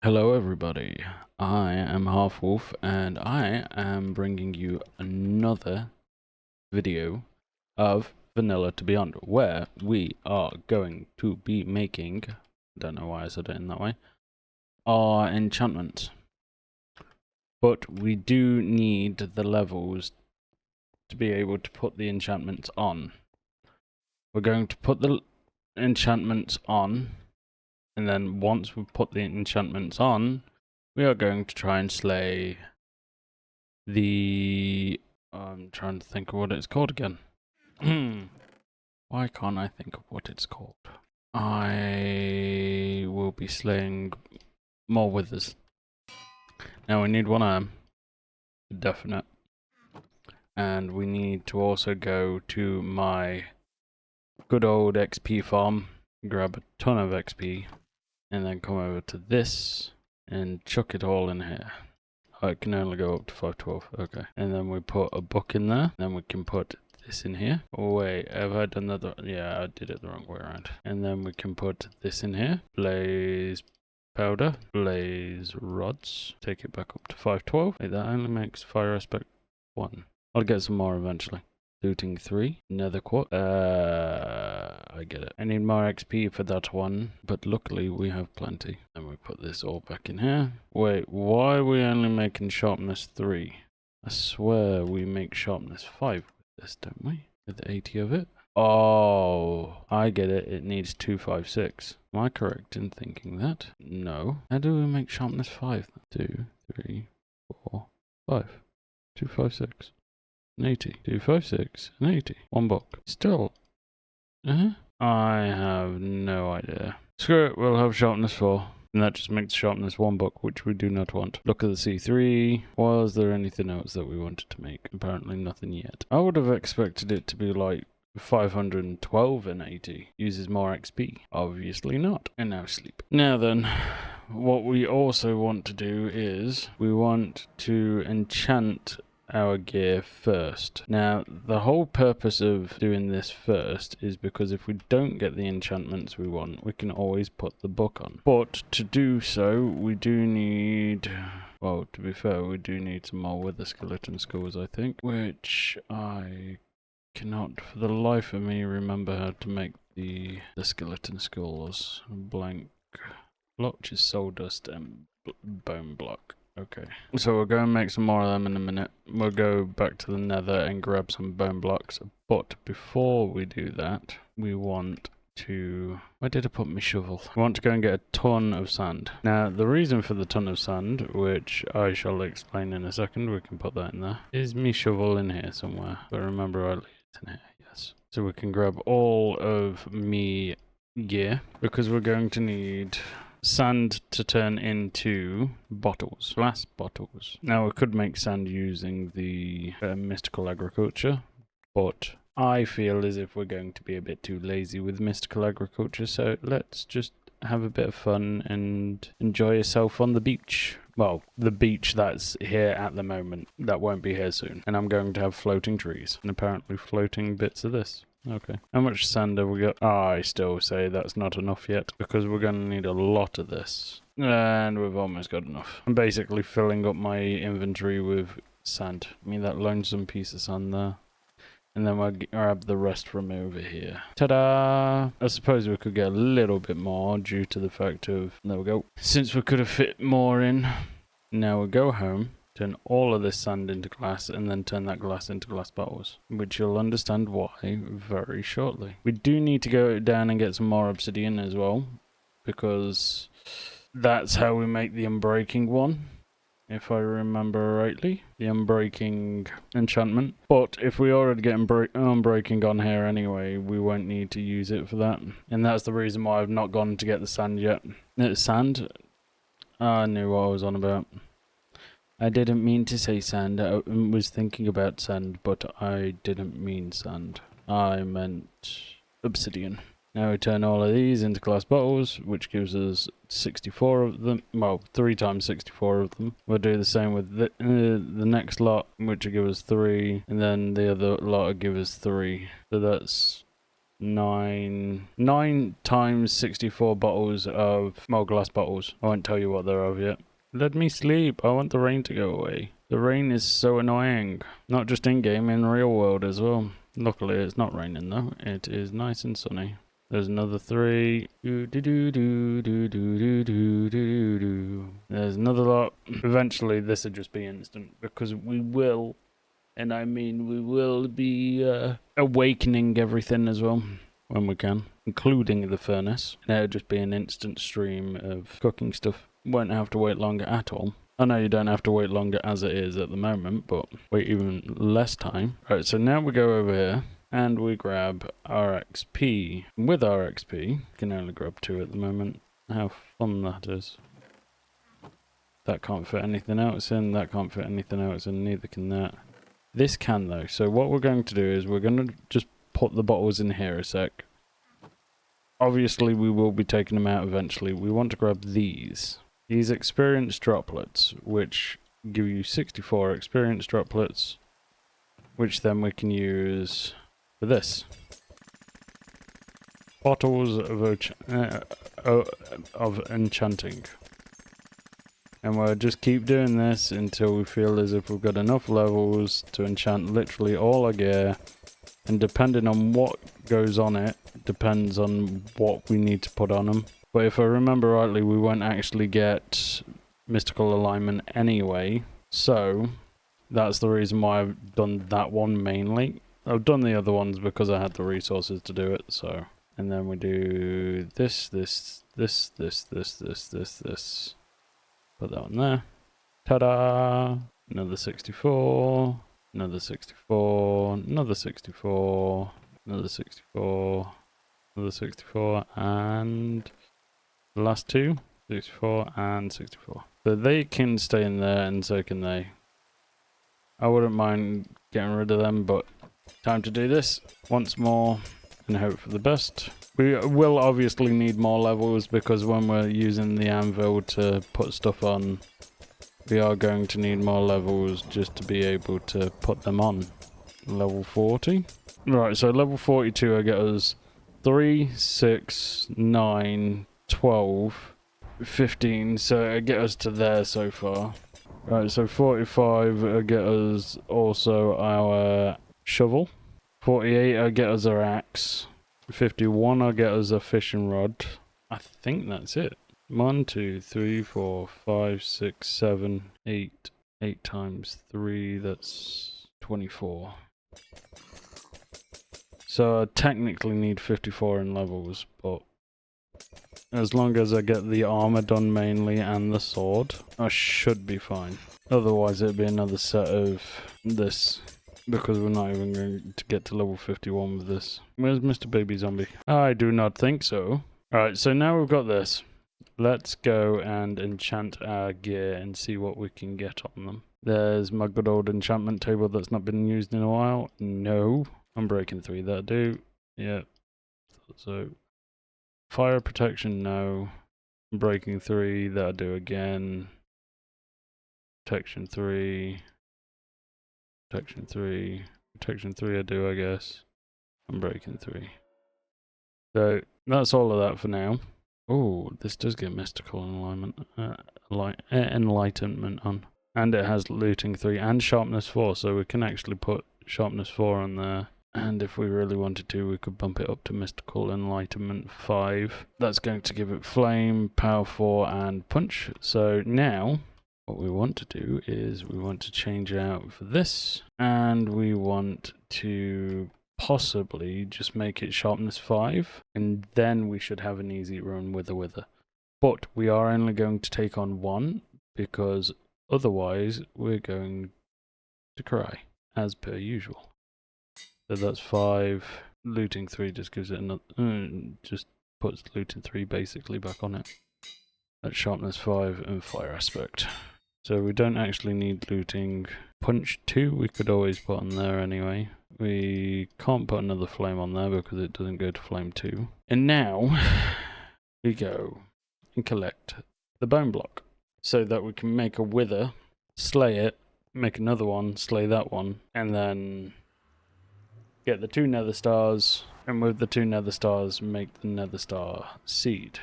Hello everybody, I am Half Wolf and I am bringing you another video of Vanilla to Beyond where we are going to be making, don't know why I said it in that way, our enchantments. But we do need the levels to be able to put the enchantments on. We're going to put the enchantments on, and then once we put the enchantments on, we are going to try and slay the... I'm trying to think of what it's called again. Why can't I think of what it's called? I will be slaying more withers. Now we need one arm, definite. And we need to also go to my good old XP farm, grab a ton of XP, and then come over to this and chuck it all in here. Oh, it can only go up to 512, okay. And then we put a book in there, then we can put this in here. Oh wait, have I done that? Yeah, I did it the wrong way around. And then we can put this in here, blaze powder, blaze rods, take it back up to 512. Wait, that only makes fire aspect 1. I'll get some more eventually. Looting 3, nether quartz. I get it. I need more XP for that one, but luckily we have plenty. And we put this all back in here. Wait, why are we only making sharpness 3? I swear we make sharpness 5 with this, don't we? With 80 of it. Oh, I get it. It needs 256. Am I correct in thinking that? No. How do we make sharpness 5 then? 2, 3, 4, 5. 256. 80. 256 and 80. One book. Still. I have no idea. Screw it, we'll have sharpness 4. And that just makes sharpness 1 book, which we do not want. Look at the C3. Was there anything else that we wanted to make? Apparently nothing yet. I would have expected it to be like 512 and 80. Uses more XP. Obviously not. And now sleep. Now then, what we also want to do is we want to enchant our gear first. Now, the whole purpose of doing this first is because if we don't get the enchantments we want, we can always put the book on. But to do so, we do need... Well, to be fair, we do need some more wither skeleton skulls, I think, which I cannot for the life of me remember how to make the skeleton skulls. Blank block, which is soul dust and bone block. Okay, so we'll go and make some more of them in a minute. We'll go back to the nether and grab some bone blocks. But before we do that, we want to... Where did I put my shovel? We want to go and get a ton of sand. Now, the reason for the ton of sand, which I shall explain in a second, we can put that in there, is my shovel in here somewhere. But remember rightly, it's in here, yes. So we can grab all of me gear, because we're going to need sand to turn into bottles, glass bottles. Now we could make sand using the mystical agriculture, but I feel as if we're going to be a bit too lazy with mystical agriculture, so let's just have a bit of fun and enjoy yourself on the beach. Well, the beach that's here at the moment, that won't be here soon. And I'm going to have floating trees, and apparently floating bits of this. Okay. How much sand have we got? I still say that's not enough yet, because we're going to need a lot of this. And we've almost got enough. I'm basically filling up my inventory with sand. I mean, that lonesome piece of sand there. And then we'll grab the rest from over here. Ta-da! I suppose we could get a little bit more due to the fact of... There we go. Since we could have fit more in. Now we'll go home. Turn all of this sand into glass, and then turn that glass into glass bottles, which you'll understand why very shortly. We do need to go down and get some more obsidian as well, because that's how we make the unbreaking one, if I remember rightly, the unbreaking enchantment. But if we already get unbreaking on here anyway, we won't need to use it for that, and that's the reason why I've not gone to get the sand yet. Sand? I knew what I was on about. I didn't mean to say sand. I was thinking about sand, but I didn't mean sand. I meant obsidian. Now we turn all of these into glass bottles, which gives us 64 of them. Well, 3 times 64 of them. We'll do the same with the next lot, which will give us 3, and then the other lot will give us 3. So that's 9 times 64 bottles of small glass bottles. I won't tell you what they're of yet. Let me sleep. I want the rain to go away. The rain is so annoying. Not just in-game, in real world as well. Luckily, it's not raining though. It is nice and sunny. There's another 3. There's another lot. Eventually, this will just be instant because we will, and I mean we will be awakening everything as well when we can, including the furnace. And it'll just be an instant stream of cooking stuff. Won't have to wait longer at all. I know you don't have to wait longer as it is at the moment, but wait even less time. Right, so now we go over here and we grab our XP. With our XP, you can only grab 2 at the moment. How fun that is. That can't fit anything else in, that can't fit anything else in, neither can that. This can though, so what we're going to do is we're going to just put the bottles in here a sec. Obviously we will be taking them out eventually. We want to grab these. These experience droplets, which give you 64 experience droplets, which then we can use for this. Bottles of enchanting. And we'll just keep doing this until we feel as if we've got enough levels to enchant literally all our gear. And depending on what goes on it, depends on what we need to put on them. But if I remember rightly, we won't actually get mystical alignment anyway. So that's the reason why I've done that one mainly. I've done the other ones because I had the resources to do it, so. And then we do this. Put that one there. Ta-da! Another 64. Another 64. Another 64. Another 64. Another 64. And the last 2. 64 and 64. So they can stay in there and so can they. I wouldn't mind getting rid of them, but time to do this once more and hope for the best. We will obviously need more levels because when we're using the anvil to put stuff on, we are going to need more levels just to be able to put them on. Level 40. Right, so level 42 I get us 3, 6, 9, 12, 15, so it get us to there so far. Right, so 45 I get us also our shovel. 48 I get us our axe. 51 I get us a fishing rod. I think that's it. 1, 2, 3, 4, 5, 6, 7, 8. 8 times 3, that's 24. So I technically need 54 in levels, but as long as I get the armor done mainly and the sword, I should be fine. Otherwise it'd be another set of this, because we're not even going to get to level 51 with this. Where's Mr. Baby Zombie? I do not think so. Alright, so now we've got this. Let's go and enchant our gear and see what we can get on them. There's my good old enchantment table that's not been used in a while. No. I'm breaking 3, that'll do. Yeah. So, fire protection, no. Breaking 3, that'll do again. Protection 3. Protection 3. Protection 3 I do, I guess. I'm breaking 3. So, that's all of that for now. Oh, this does get mystical enlightenment on. And it has looting 3 and sharpness 4, so we can actually put sharpness 4 on there. And if we really wanted to, we could bump it up to mystical enlightenment 5. That's going to give it flame, power 4 and punch. So now what we want to do is we want to change out for this, and we want to possibly just make it sharpness 5, and then we should have an easy run with a wither. But we are only going to take on 1 because otherwise we're going to cry as per usual. So that's 5. Looting 3 just gives it another, just puts looting 3 basically back on it. That's sharpness 5 and fire aspect. So we don't actually need looting. Punch 2 we could always put on there anyway. We can't put another flame on there because it doesn't go to flame 2. And now we go and collect the bone block so that we can make a wither, slay it, make another one, slay that one, and then get the 2 nether stars, and with the 2 nether stars, make the nether star seed.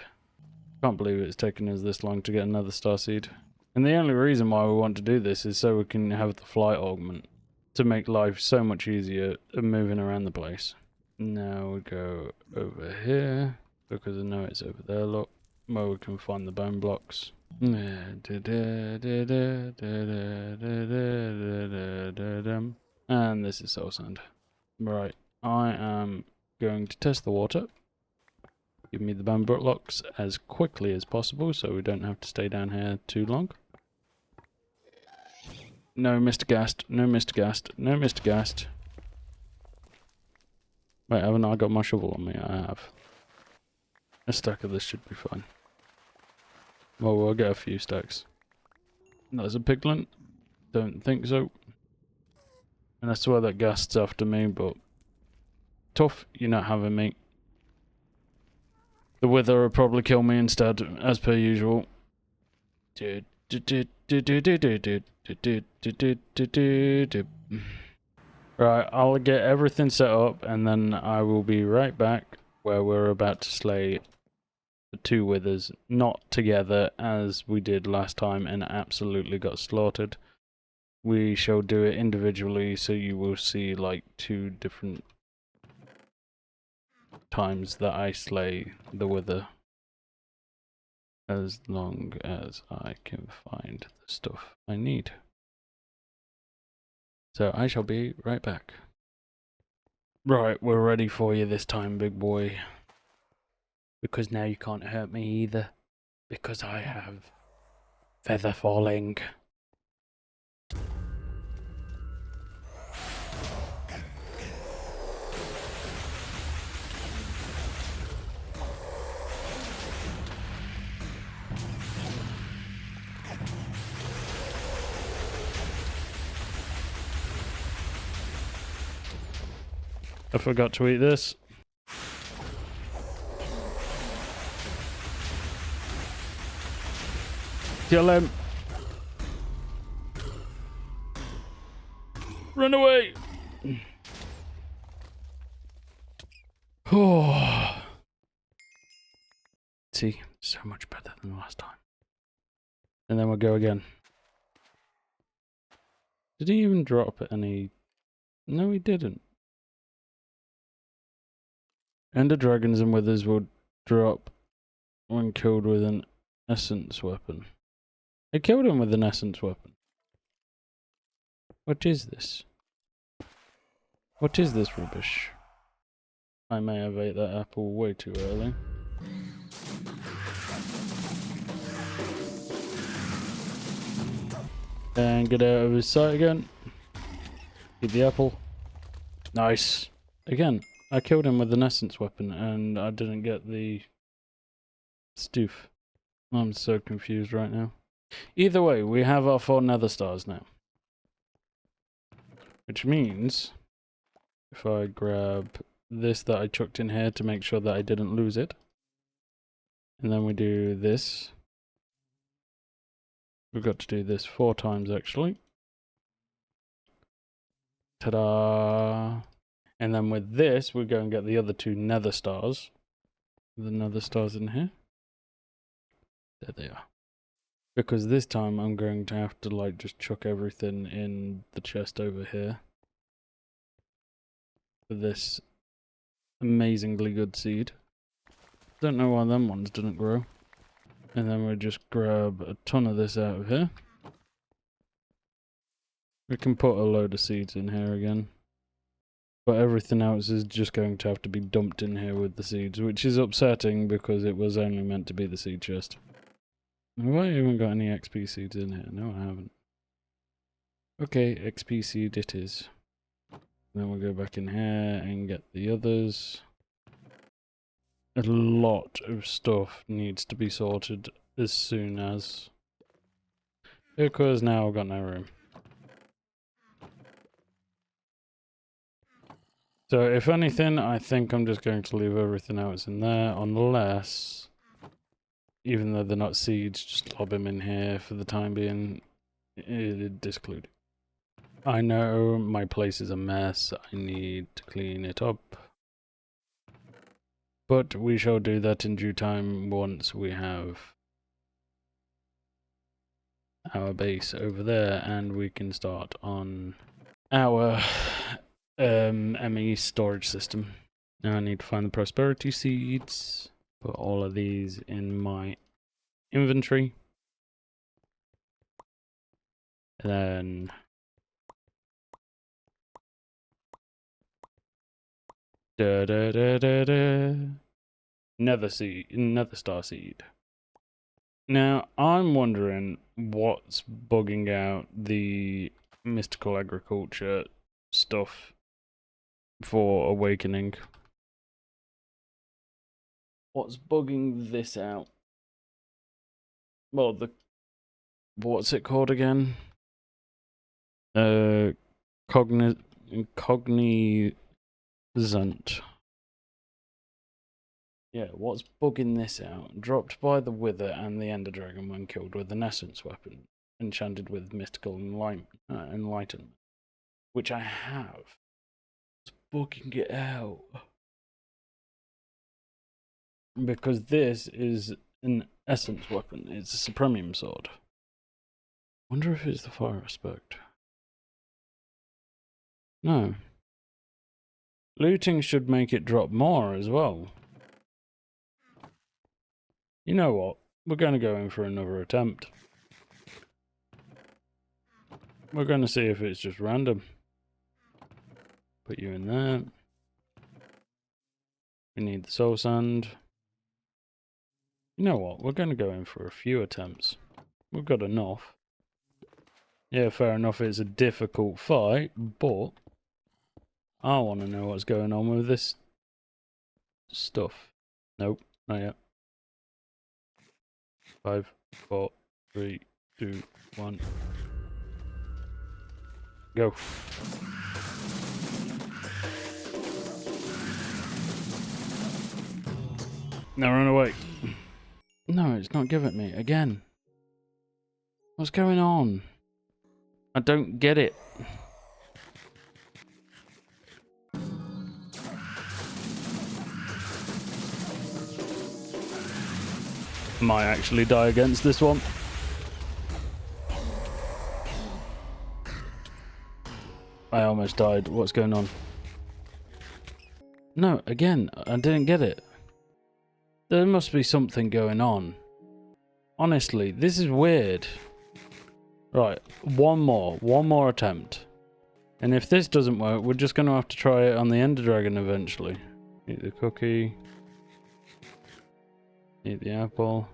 Can't believe it's taken us this long to get another star seed. And the only reason why we want to do this is so we can have the flight augment to make life so much easier of moving around the place. Now we go over here, because I know it's over there, look, where we can find the bone blocks. And this is soul sand. Right, I am going to test the water. Give me the bone blocks as quickly as possible so we don't have to stay down here too long. No Mr. Gast, no Mr. Gast, no Mr. Gast. Wait, haven't I got my shovel on me? I have. A stack of this should be fine. Well, we'll get a few stacks. There's a piglin. Don't think so. And I swear that Gast's after me, but... Tough, you're not having me. The wither will probably kill me instead, as per usual. Right, I'll get everything set up and then I will be right back where we're about to slay the 2 withers, not together as we did last time and absolutely got slaughtered. We shall do it individually, so you will see like 2 different times that I slay the wither. As long as I can find the stuff I need. So I shall be right back. Right, we're ready for you this time, big boy. Because now you can't hurt me either. Because I have feather falling. I forgot to eat this. Kill him. Run away. Oh. See, so much better than last time. And then we'll go again. Did he even drop any? No, he didn't. Ender dragons and withers will drop when killed with an essence weapon. I killed him with an essence weapon. What is this? What is this rubbish? I may have ate that apple way too early. And get out of his sight again. Eat the apple. Nice. Again, I killed him with an essence weapon and I didn't get the stoof. I'm so confused right now. Either way, we have our 4 nether stars now. Which means, if I grab this that I chucked in here to make sure that I didn't lose it. And then we do this. We've got to do this 4 times actually. Ta-da! And then with this, we go and get the other 2 nether stars. The nether stars in here. There they are. Because this time I'm going to have to like just chuck everything in the chest over here. For this amazingly good seed. Don't know why them ones didn't grow. And then we'll just grab a ton of this out of here. We can put a load of seeds in here again. But everything else is just going to have to be dumped in here with the seeds, which is upsetting because it was only meant to be the seed chest. Have I even got any XP seeds in here? No, I haven't. Okay, XP seed it is. Then we'll go back in here and get the others. A lot of stuff needs to be sorted as soon as. Because now I've got no room. So if anything, I think I'm just going to leave everything else in there, unless, even though they're not seeds, just lob them in here for the time being, discluded. I know my place is a mess. I need to clean it up. But we shall do that in due time once we have our base over there and we can start on our ME storage system. Now I need to find the prosperity seeds, put all of these in my inventory. And then Nether star seed. Now I'm wondering what's bugging out the mystical agriculture stuff for awakening. What's bugging this out? Well, what's it called again? Cognizant. Yeah, what's bugging this out? Dropped by the Wither and the Ender Dragon when killed with an essence weapon, enchanted with mystical enlightenment, which I have. It's bugging it out. Because this is an essence weapon. It's a supremium sword. Wonder if it's the fire aspect. No. Looting should make it drop more as well. You know what? We're going to go in for another attempt. We're going to see if it's just random. Put you in there. We need the soul sand. You know what? We're going to go in for a few attempts. We've got enough. Yeah, fair enough. It's a difficult fight, but I want to know what's going on with this stuff. Nope, not yet. 5, 4, 3, 2, 1. Go. Now run away. No, it's not giving me again. What's going on? I don't get it. Might actually die against this one. I almost died. What's going on? No, again, I didn't get it. There must be something going on. Honestly, this is weird. Right, one more attempt. And if this doesn't work, we're just going to have to try it on the Ender Dragon eventually. Eat the cookie. Eat the apple.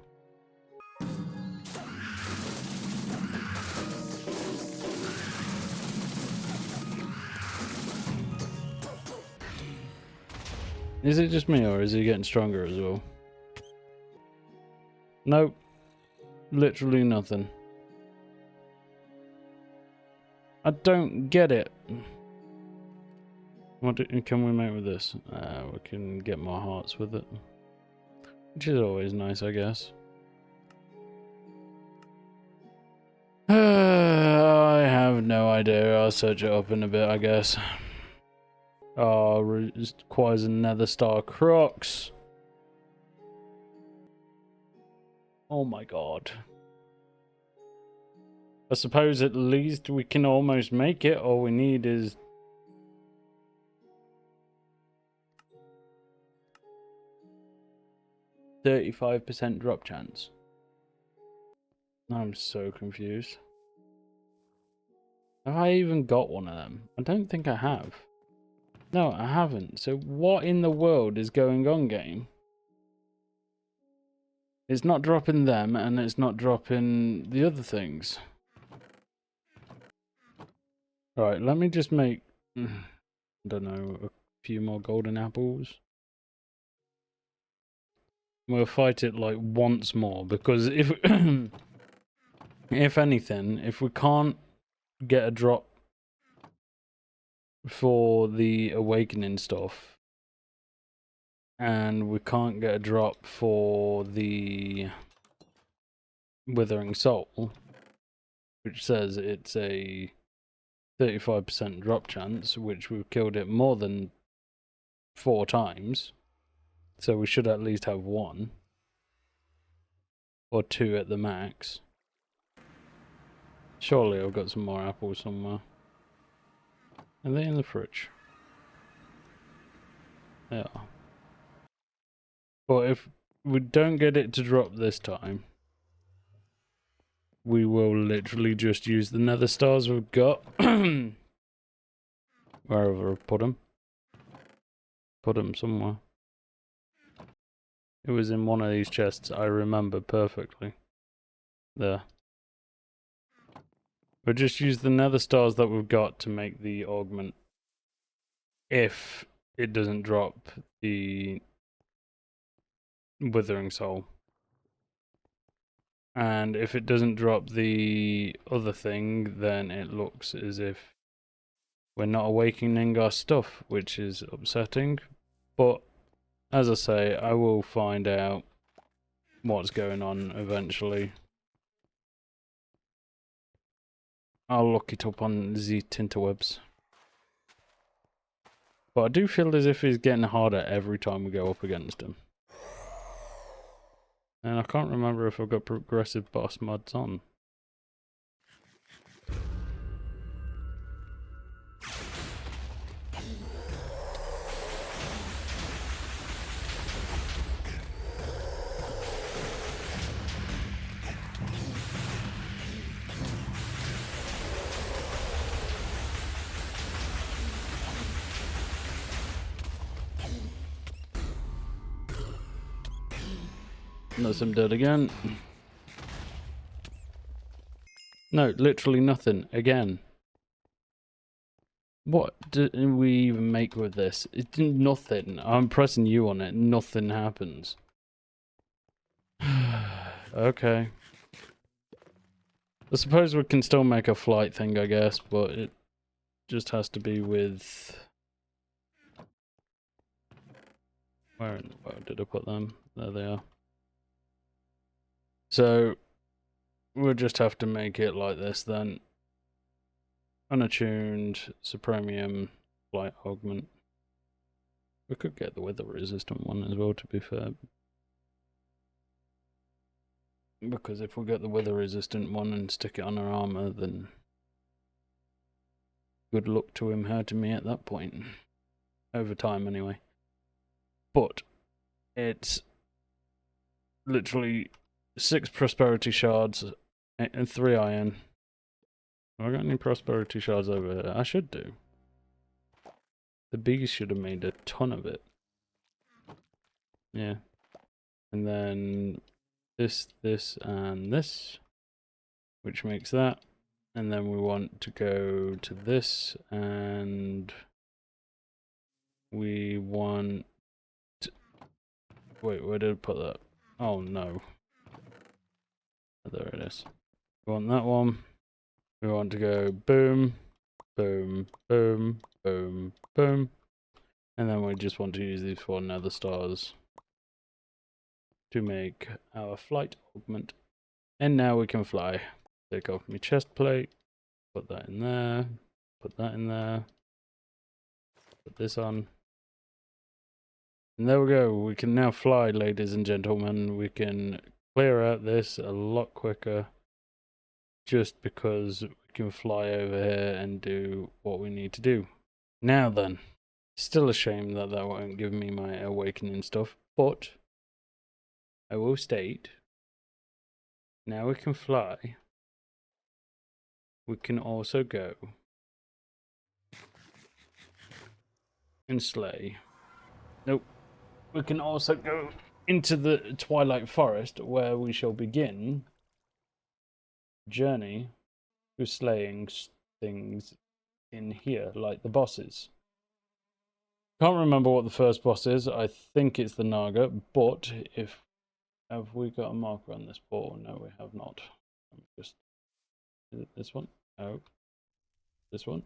Is it just me, or is he getting stronger as well? Nope. Literally nothing. I don't get it. What can we make with this? We can get more hearts with it. Which is always nice, I guess. I have no idea. I'll search it up in a bit, I guess. Oh, requires a nether star crux. Oh my god. I suppose at least we can almost make it. All we need is... %35% drop chance. I'm so confused. Have I even got one of them? I don't think I have. No, I haven't. So what in the world is going on, game? It's not dropping them, and it's not dropping the other things. Right, let me just make... I don't know, a few more golden apples. We'll fight it like once more, because if... if anything, if we can't get a drop for the awakening stuff, and we can't get a drop for the withering soul, which says it's a 35% drop chance, which we've killed it more than 4 times. So we should at least have 1. Or 2 at the max. Surely I've got some more apples somewhere. Are they in the fridge? They are. But if we don't get it to drop this time, we will literally just use the nether stars we've got. Wherever I've put them. Put them somewhere. It was in one of these chests, I remember perfectly. There. We'll just use the nether stars that we've got to make the augment. If it doesn't drop the withering soul. And if it doesn't drop the other thing, then it looks as if we're not awakening our stuff, which is upsetting. But, as I say, I will find out what's going on eventually. I'll look it up on the interwebs. But I do feel as if it's getting harder every time we go up against him. And I can't remember if I've got progressive boss mods on. Unless I'm dead again. No, literally nothing. Again. What do we even make with this? It's nothing. I'm pressing U on it. Nothing happens. Okay. I suppose we can still make a flight thing, I guess, but it just has to be with... Where in the world did I put them? There they are. So, we'll just have to make it like this then. Unattuned, Supremium, Flight Augment. We could get the weather resistant one as well, to be fair. Because if we get the weather resistant one and stick it on our armor, then good luck to him hurting me at that point. Over time, anyway. But it's literally 6 prosperity shards and 3 iron. Have I got any prosperity shards over here? I should do. The bees should have made a ton of it. Yeah. And then this, and this. Which makes that. And then we want to go to this, and we want... Wait, where did I put that? Oh no. There it is. We want that one. We want to go boom, boom, boom, boom, boom. And then we just want to use these 4 nether stars to make our flight augment. And now we can fly. Take off my chest plate, put that in there, put that in there, put this on. And there we go, we can now fly, ladies and gentlemen. We can clear out this a lot quicker just because we can fly over here and do what we need to do. Now then, still a shame that that won't give me my awakening stuff, but I will state, now we can fly. We can also go and slay. Nope. We can also go into the Twilight Forest, where we shall begin journey to slaying things in here, like the bosses. Can't remember what the first boss is. I think it's the Naga, but if... Have we got a marker on this ball? No, we have not. Just... Is it this one? No. This one?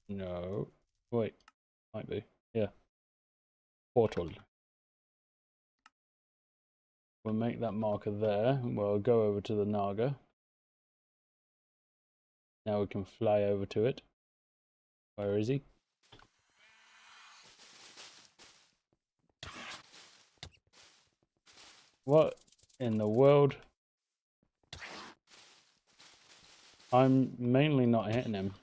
No. Wait. Might be. Yeah. Portal. We'll make that marker there. We'll go over to the Naga. Now we can fly over to it. Where is he? What in the world? I'm mainly not hitting him.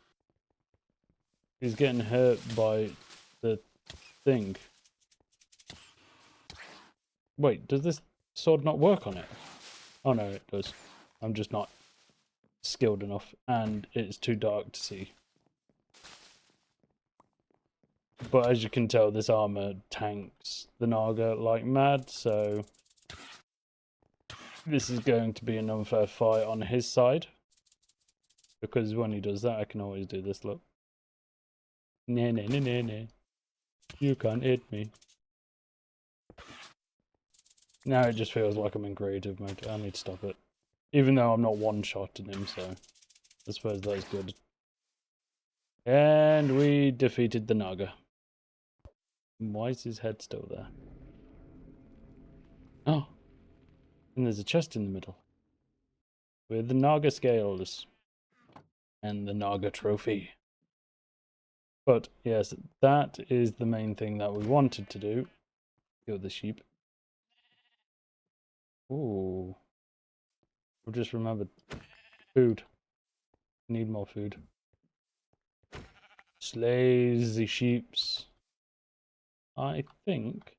He's getting hurt by the thing. Wait, does this sword not work on it? Oh no, it does. I'm just not skilled enough, and it's too dark to see. But as you can tell, this armor tanks the Naga like mad, so this is going to be an unfair fight on his side. Because when he does that, I can always do this, look. Nah, nah, nah, nah, nah. You can't hit me. Now it just feels like I'm in creative mode. I need to stop it. Even though I'm not one-shotting him, so I suppose that's good. And we defeated the Naga. Why is his head still there? Oh, and there's a chest in the middle. With the Naga scales. And the Naga trophy. But yes, that is the main thing that we wanted to do. Kill the sheep. Ooh. I've just remembered. Food. Need more food. Slays the sheeps. I think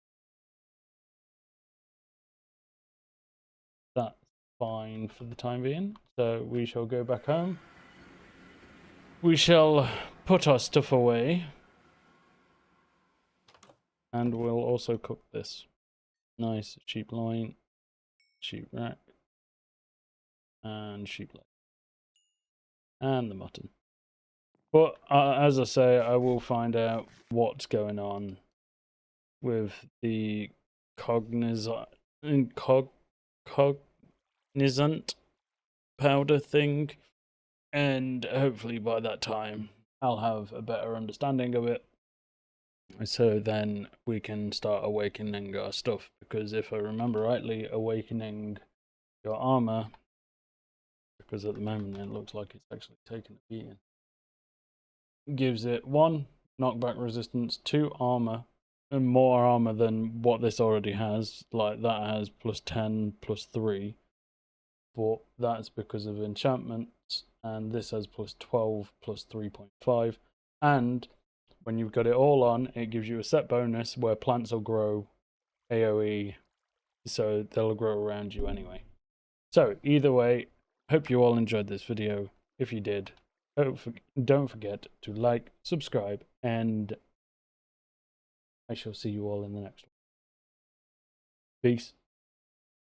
that's fine for the time being. So we shall go back home. We shall put our stuff away. And we'll also cook this. Nice sheep loin, sheep rack, and sheep leg. And the mutton. But as I say, I will find out what's going on with the cognizant powder thing, and hopefully by that time I'll have a better understanding of it. So then we can start awakening our stuff, because if I remember rightly, awakening your armor, because at the moment it looks like it's actually taking a beating, gives it 1 knockback resistance, 2 armor, and more armor than what this already has. Like that has +10 +3, but that's because of enchantments, and this has +12 +3.5, and when you've got it all on, it gives you a set bonus where plants will grow AoE, so they'll grow around you anyway. So either way, hope you all enjoyed this video. If you did, don't forget to like, subscribe, and I shall see you all in the next one. Peace.